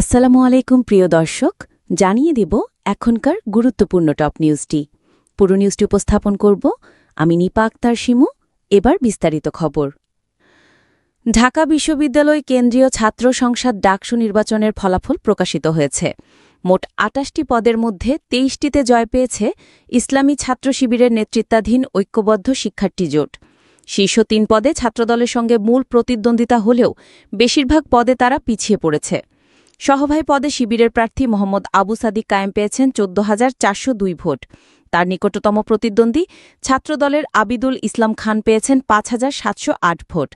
আসসালামু আলাইকুম প্রিয় দর্শক, জানিয়ে দেব এখনকার গুরুত্বপূর্ণ টপ নিউজটি। পুরো নিউজটি উপস্থাপন করব আমি নিপা আক্তার শিমু। এবার বিস্তারিত খবর। ঢাকা বিশ্ববিদ্যালয় কেন্দ্রীয় ছাত্র সংসদ ডাকসু নির্বাচনের ফলাফল প্রকাশিত হয়েছে। মোট ২৮টি পদের মধ্যে ২৩টিতে জয় পেয়েছে ইসলামী ছাত্র শিবিরের নেতৃত্বাধীন ঐক্যবদ্ধ শিক্ষার্থী জোট। শীর্ষ ৩ পদে ছাত্রদলের সঙ্গে মূল প্রতিদ্বন্দ্বিতা হলেও বেশিরভাগ পদে তারা পিছিয়ে পড়েছে। সহভাই পদে শিবিরের প্রার্থী মোহাম্মদ আবু সাদিক কায়েম পেয়েছেন ১৪,৪০২ ভোট। তার নিকটতম প্রতিদ্বন্দ্বী ছাত্রদলের আবিদুল ইসলাম খান পেয়েছেন ৫,৭০৮ ভোট।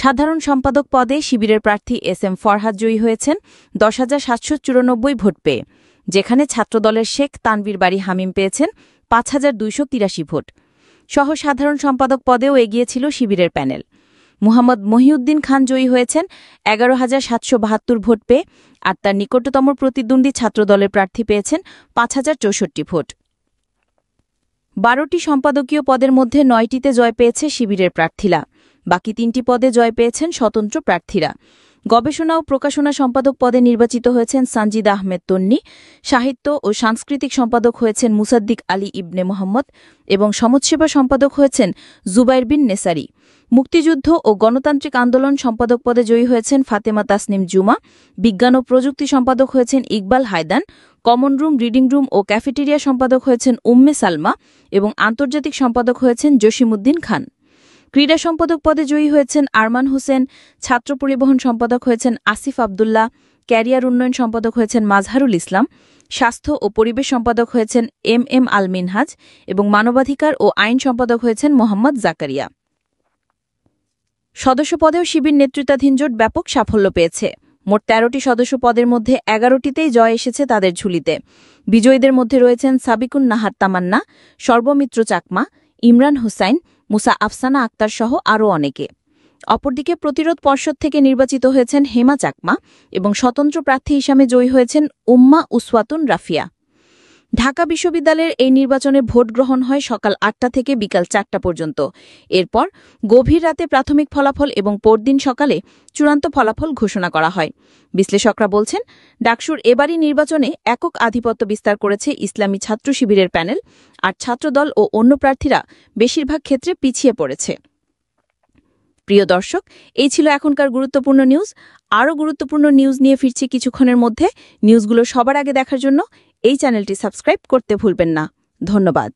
সাধারণ সম্পাদক পদে শিবিরের প্রার্থী এস.এম. ফরহাদ জয়ী হয়েছেন ১০,৭৯৪ ভোট পেয়ে, যেখানে ছাত্রদলের শেখ তানভীর বাড়ি হামিম পেয়েছেন ৫,২৮৩ ভোট। সহ সাধারণ সম্পাদক পদেও এগিয়েছিল শিবিরের প্যানেল। মুহাম্মদ মহিউদ্দিন খান জয়ী হয়েছেন ১১,৭৭২ ভোট পেয়ে, আর তার নিকটতম প্রতিদ্বন্দ্বী ছাত্রদলের প্রার্থী পেয়েছেন ৫,০৬৪ ভোট। ১২টি সম্পাদকীয় পদের মধ্যে ৯টিতে জয় পেয়েছে শিবিরের প্রার্থীরা। বাকি ৩টি পদে জয় পেয়েছেন স্বতন্ত্র প্রার্থীরা। গবেষণা ও প্রকাশনা সম্পাদক পদে নির্বাচিত হয়েছেন সানজিদ আহমেদ তন্নি, সাহিত্য ও সাংস্কৃতিক সম্পাদক হয়েছেন মুসাদ্দিক আলী ইবনে মোহাম্মদ এবং সমাজসেবা সম্পাদক হয়েছেন জুবাইর বিন নেসারি। মুক্তিযুদ্ধ ও গণতান্ত্রিক আন্দোলন সম্পাদক পদে জয়ী হয়েছেন ফাতেমা তাসনিম জুমা। বিজ্ঞান ও প্রযুক্তি সম্পাদক হয়েছেন Iqbal Haydan. Common room, reading room ও ক্যাফেটেরিয়া সম্পাদক হয়েছেন উম্মে সালমা এবং আন্তর্জাতিক সম্পাদক হয়েছেন জসিমউদ্দিন খান। ক্রীড়া সম্পাদক পদে জয়ী হয়েছেন আরমান হোসেন। ছাত্র পরিবহন সম্পাদক হয়েছেন আসিফ আবদুল্লাহ। ক্যারিয়ার উন্নয়ন সম্পাদক হয়েছেন মাজহারুল ইসলাম। স্বাস্থ্য ও পরিবেশ সম্পাদক হয়েছেন এম আল মিনহাজ এবং মানবাধিকার ও আইন সম্পাদক হয়েছেন মোহাম্মদ জাকারিয়া। সদস্য পদেও শিবির নেতৃত্বাধীন জোট ব্যাপক সাফল্য পেয়েছে। মোট ১৩টি সদস্য পদের মধ্যে ১১টিতেই জয় এসেছে তাদের ঝুলিতে। বিজয়ীদের মধ্যে রয়েছেন সাবিকুন নাহার তামান্না, সর্বমিত্র চাকমা, ইমরান হুসাইন, মুসা আফসানা আক্তার সহ আরও অনেকে। অপরদিকে প্রতিরোধ পর্ষদ থেকে নির্বাচিত হয়েছেন হেমা চাকমা এবং স্বতন্ত্র প্রার্থী হিসাবে জয়ী হয়েছেন উম্মা উসওয়াতুন রাফিয়া। ঢাকা বিশ্ববিদ্যালয়ের এই নির্বাচনে ভোট গ্রহণ হয় সকাল ৮টা থেকে বিকাল ৪টা পর্যন্ত। এরপর গভীর রাতে প্রাথমিক ফলাফল এবং পরদিন সকালে চূড়ান্ত ফলাফল ঘোষণা করা হয়। বিশ্লেষকরা বলছেন, ডাকসুর এবারই নির্বাচনে একক আধিপত্য বিস্তার করেছে ইসলামী ছাত্র শিবিরের প্যানেল, আর ছাত্রদল ও অন্য প্রার্থীরা বেশিরভাগ ক্ষেত্রে পিছিয়ে পড়েছে। প্রিয় দর্শক, এই ছিল এখনকার গুরুত্বপূর্ণ নিউজ। আরও গুরুত্বপূর্ণ নিউজ নিয়ে ফিরছি কিছুক্ষণের মধ্যে। নিউজগুলো সবার আগে দেখার জন্য এই চ্যানেলটি সাবস্ক্রাইব করতে ভুলবেন না। ধন্যবাদ।